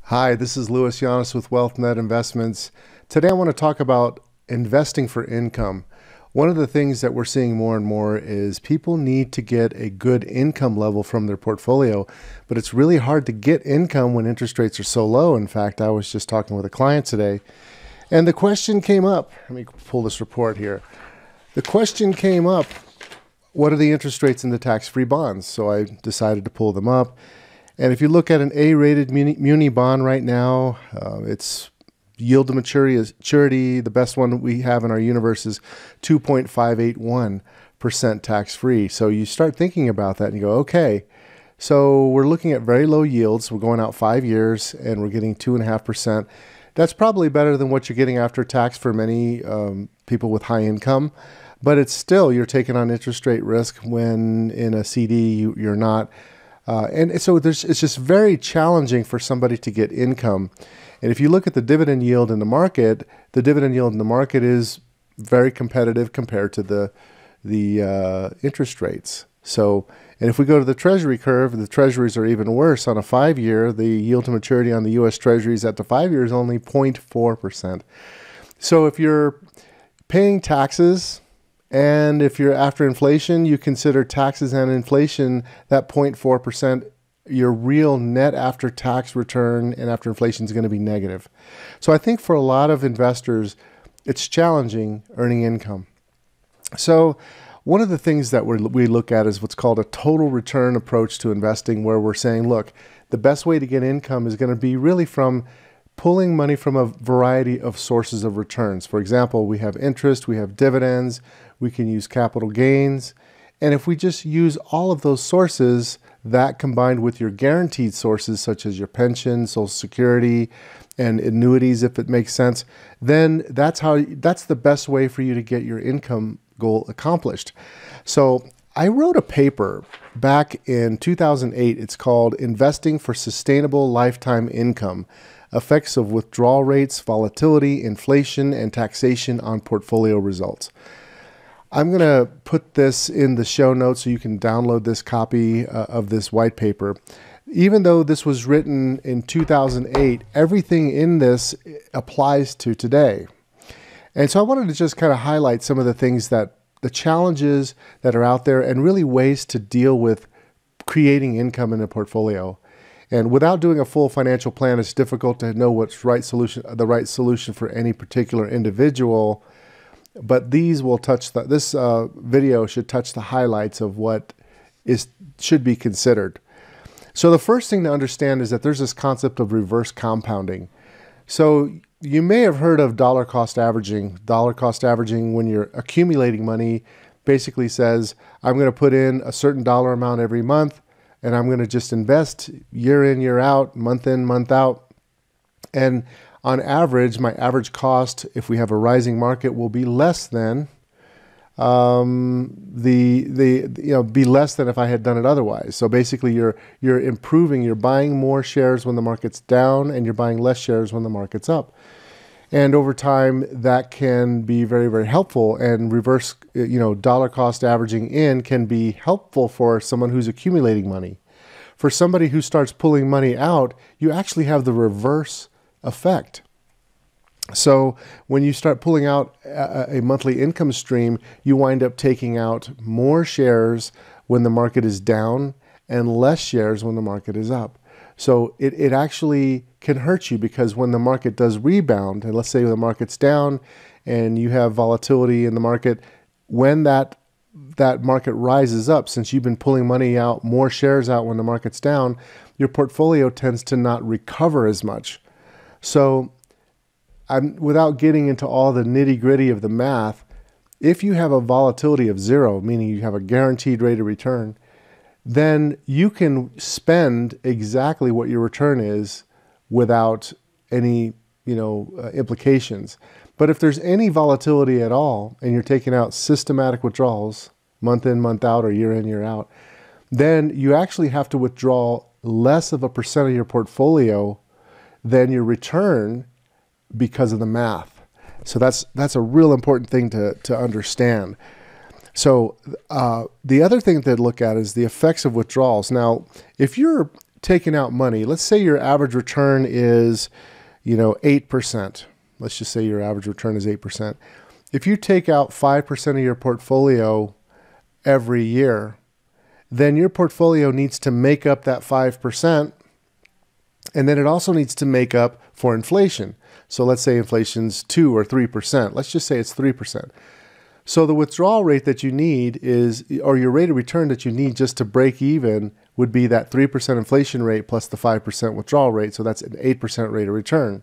Hi, this is Llanes with WealthNet Investments. Today I want to talk about investing for income. One of the things that we're seeing more and more is people need to get a good income level from their portfolio, but it's really hard to get income when interest rates are so low. In fact, I was just talking with a client today, and the question came up. Let me pull this report here. The question came up, what are the interest rates in the tax-free bonds? So I decided to pull them up. And if you look at an A-rated muni bond right now, its yield to maturity, the best one we have in our universe is 2.581% tax-free. So you start thinking about that and you go, okay, so we're looking at very low yields. We're going out 5 years and we're getting 2.5%. That's probably better than what you're getting after tax for many people with high income. But it's still, you're taking on interest rate risk when in a CD you're not. And so it's just very challenging for somebody to get income. And if you look at the dividend yield in the market is very competitive compared to the interest rates. So, and if we go to the Treasury curve, the Treasuries are even worse. On a 5 year, the yield to maturity on the U.S. Treasuries at the 5 year is only 0.4%. So if you're paying taxes, and if you're after inflation, you consider taxes and inflation, that 0.4%, your real net after tax return and after inflation is going to be negative. So I think for a lot of investors, it's challenging earning income. So one of the things that we look at is what's called a total return approach to investing, where we're saying, look, the best way to get income is going to be really from pulling money from a variety of sources of returns. For example, we have interest, we have dividends, we can use capital gains. And if we just use all of those sources, that combined with your guaranteed sources, such as your pension, Social Security, and annuities, if it makes sense, then that's the best way for you to get your income goal accomplished. So I wrote a paper back in 2008. It's called Investing for Sustainable Lifetime Income: Effects of Withdrawal Rates, Volatility, Inflation, and Taxation on Portfolio Results. I'm going to put this in the show notes so you can download this copy of this white paper. Even though this was written in 2008, everything in this applies to today. And so I wanted to just kind of highlight some of the things the challenges that are out there and really ways to deal with creating income in a portfolio. And without doing a full financial plan, it's difficult to know what's the right solution for any particular individual. But these will touch this video should touch the highlights of what should be considered. So the first thing to understand is that there's this concept of reverse compounding. So you may have heard of dollar cost averaging. Dollar cost averaging, when you're accumulating money, basically says, I'm going to put in a certain dollar amount every month, and I'm going to just invest year in, year out, month in, month out. And on average, my average cost, if we have a rising market, will be less than be less than if I had done it otherwise. So basically, you're improving. You're buying more shares when the market's down, and you're buying less shares when the market's up. And over time, that can be very, very helpful. And reverse, dollar cost averaging in can be helpful for someone who's accumulating money. For somebody who starts pulling money out, you actually have the reverse effect. So when you start pulling out a monthly income stream, you wind up taking out more shares when the market is down and less shares when the market is up. So it actually can hurt you, because when the market does rebound, and let's say the market's down and you have volatility in the market, when that market rises up, since you've been pulling money out, more shares out when the market's down, your portfolio tends to not recover as much. So without getting into all the nitty-gritty of the math, if you have a volatility of 0, meaning you have a guaranteed rate of return, then you can spend exactly what your return is without any implications. But if there's any volatility at all, and you're taking out systematic withdrawals, month in, month out, or year in, year out, then you actually have to withdraw less of a percent of your portfolio than your return because of the math. So that's a real important thing to understand. So the other thing to look at is the effects of withdrawals. Now, if you're taken out money, let's say your average return is, 8%. Let's just say your average return is 8%. If you take out 5% of your portfolio every year, then your portfolio needs to make up that 5%, and then it also needs to make up for inflation. So let's say inflation's 2 or 3%. Let's just say it's 3%. So the withdrawal rate that you need is, or your rate of return that you need just to break even, would be that 3% inflation rate plus the 5% withdrawal rate. So that's an 8% rate of return.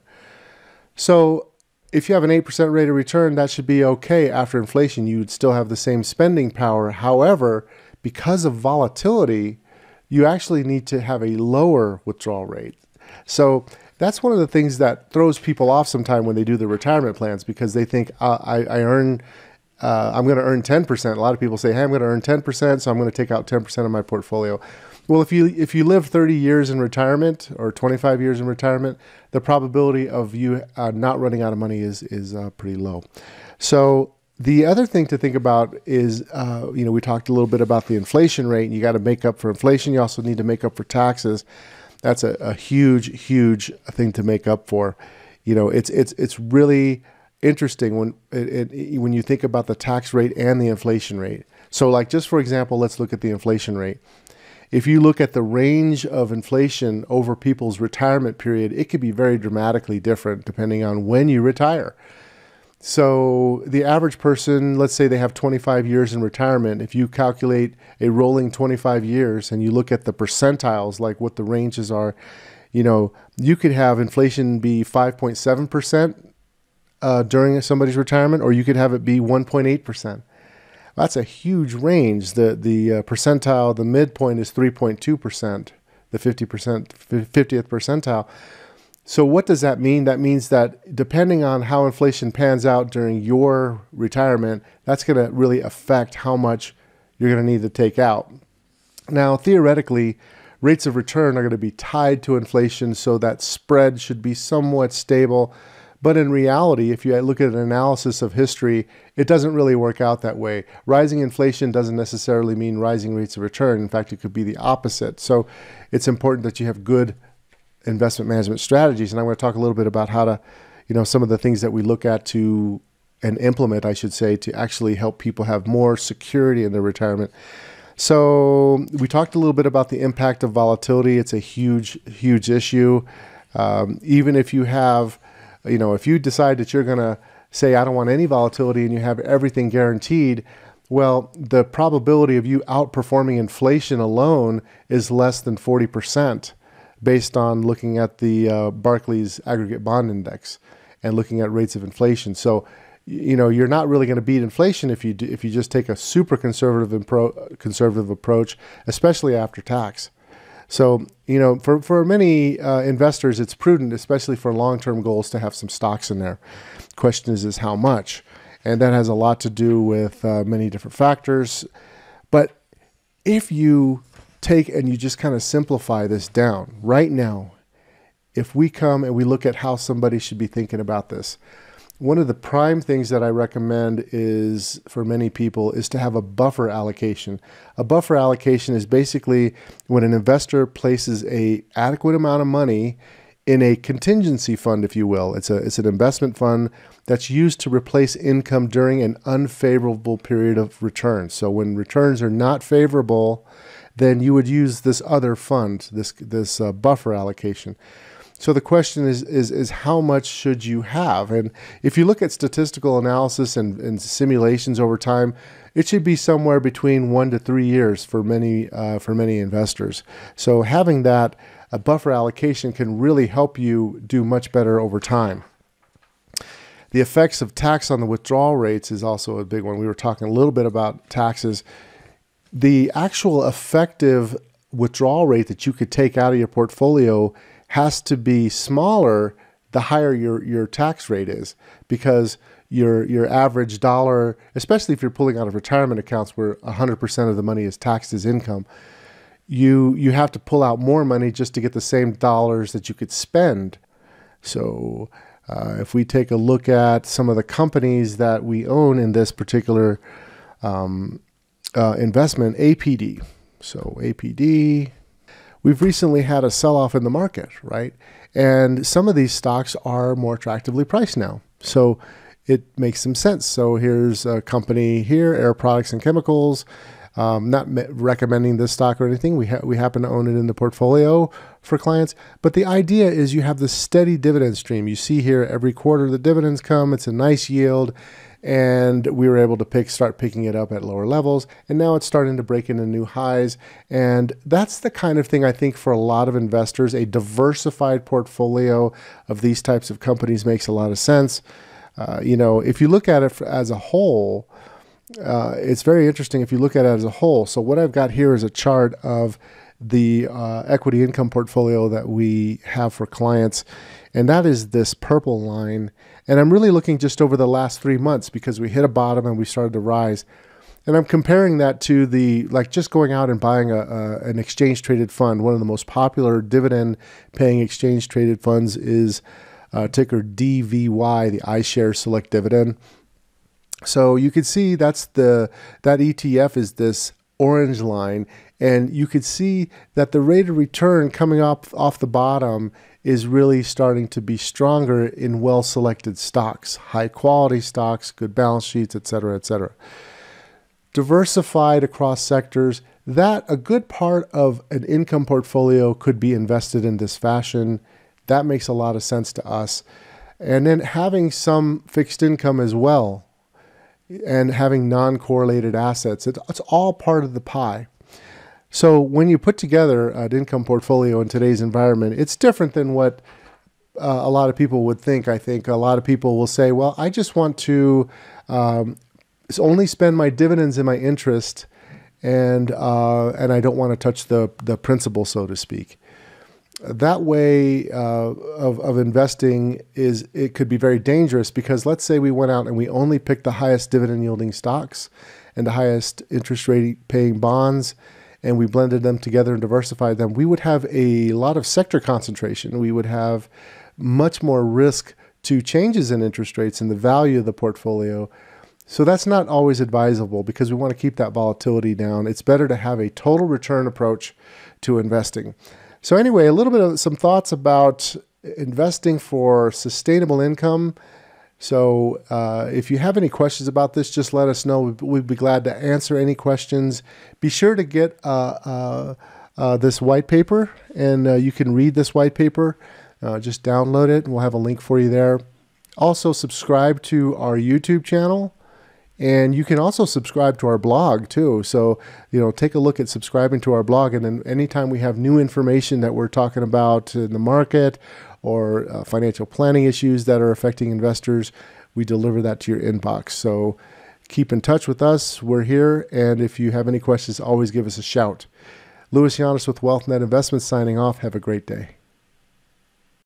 So if you have an 8% rate of return, that should be okay after inflation. You would still have the same spending power. However, because of volatility, you actually need to have a lower withdrawal rate. So that's one of the things that throws people off sometimes when they do their retirement plans, because they think I'm going to earn 10%. A lot of people say, hey, I'm going to earn 10%, so I'm going to take out 10% of my portfolio. Well, if you live 30 years in retirement or 25 years in retirement, the probability of you not running out of money is pretty low. So the other thing to think about is, we talked a little bit about the inflation rate. You got to make up for inflation. You also need to make up for taxes. That's a huge, huge thing to make up for. It's really interesting when you think about the tax rate and the inflation rate. So like, just for example, let's look at the inflation rate. If you look at the range of inflation over people's retirement period, it could be very dramatically different depending on when you retire. So the average person, let's say they have 25 years in retirement. If you calculate a rolling 25 years and you look at the percentiles, like what the ranges are, you could have inflation be 5.7% during somebody's retirement, or you could have it be 1.8%. That's a huge range. The percentile, the midpoint is 3.2%, the 50th percentile. So what does that mean? That means that depending on how inflation pans out during your retirement, that's going to really affect how much you're going to need to take out. Now, theoretically, rates of return are going to be tied to inflation, so that spread should be somewhat stable. But in reality, if you look at an analysis of history, it doesn't really work out that way. Rising inflation doesn't necessarily mean rising rates of return. In fact, it could be the opposite. So it's important that you have good investment management strategies. And I'm going to talk a little bit about how to, some of the things that we look at to, and implement, I should say, to actually help people have more security in their retirement. So we talked a little bit about the impact of volatility. It's a huge, huge issue. Even if you have, if you decide that you're going to say, I don't want any volatility, and you have everything guaranteed, well, the probability of you outperforming inflation alone is less than 40% based on looking at the Barclays Aggregate Bond Index and looking at rates of inflation. So, you're not really going to beat inflation if you just take a super conservative approach, especially after tax. So, for many investors, it's prudent, especially for long-term goals, to have some stocks in there. Question is how much? And that has a lot to do with many different factors. But if you take and you just kind of simplify this down right now, if we come and we look at how somebody should be thinking about this, one of the prime things that I recommend is, for many people, is to have a buffer allocation. A buffer allocation is basically when an investor places an adequate amount of money in a contingency fund, if you will. It's an investment fund that's used to replace income during an unfavorable period of return. So when returns are not favorable, then you would use this other fund, this buffer allocation. So the question is how much should you have? And if you look at statistical analysis and simulations over time, it should be somewhere between 1 to 3 years for many investors. So having that a buffer allocation can really help you do much better over time. The effects of tax on the withdrawal rates is also a big one. We were talking a little bit about taxes. The actual effective withdrawal rate that you could take out of your portfolio has to be smaller the higher your tax rate is, because your average dollar, especially if you're pulling out of retirement accounts where 100% of the money is taxed as income, you have to pull out more money just to get the same dollars that you could spend. So if we take a look at some of the companies that we own in this particular investment, APD. So APD, we've recently had a sell-off in the market, right? And some of these stocks are more attractively priced now. So it makes some sense. So here's a company here, Air Products and Chemicals. Not recommending this stock or anything. We happen to own it in the portfolio for clients. But the idea is you have this steady dividend stream. You see here every quarter the dividends come. It's a nice yield. And we were able to start picking it up at lower levels. And now it's starting to break into new highs. And that's the kind of thing I think for a lot of investors, a diversified portfolio of these types of companies makes a lot of sense. If you look at it as a whole, it's very interesting if you look at it as a whole. So what I've got here is a chart of the equity income portfolio that we have for clients. And that is this purple line. And I'm really looking just over the last 3 months because we hit a bottom and we started to rise. And I'm comparing that to just going out and buying an exchange traded fund. One of the most popular dividend paying exchange traded funds is ticker DVY, the iShares Select Dividend. So you can see that ETF is this orange line, and you could see that the rate of return coming off the bottom is really starting to be stronger in well-selected stocks, high-quality stocks, good balance sheets, et cetera, et cetera. Diversified across sectors, that a good part of an income portfolio could be invested in this fashion. That makes a lot of sense to us. And then having some fixed income as well, and having non-correlated assets, it's all part of the pie. So when you put together an income portfolio in today's environment, it's different than what a lot of people would think. I think a lot of people will say, well, I just want to only spend my dividends and my interest, and I don't want to touch the principal, so to speak. That way of investing it could be very dangerous, because let's say we went out and we only picked the highest dividend yielding stocks and the highest interest rate paying bonds, and we blended them together and diversified them. We would have a lot of sector concentration. We would have much more risk to changes in interest rates and the value of the portfolio. So that's not always advisable, because we want to keep that volatility down. It's better to have a total return approach to investing. So anyway, a little bit of some thoughts about investing for sustainable income. So if you have any questions about this, just let us know. We'd be glad to answer any questions. Be sure to get this white paper, and you can read this white paper. Just download it, and we'll have a link for you there. Also, subscribe to our YouTube channel. And you can also subscribe to our blog too. So, take a look at subscribing to our blog. And then anytime we have new information that we're talking about in the market or financial planning issues that are affecting investors, we deliver that to your inbox. So keep in touch with us. We're here. And if you have any questions, always give us a shout. Louis Llanes with WealthNet Investments signing off. Have a great day.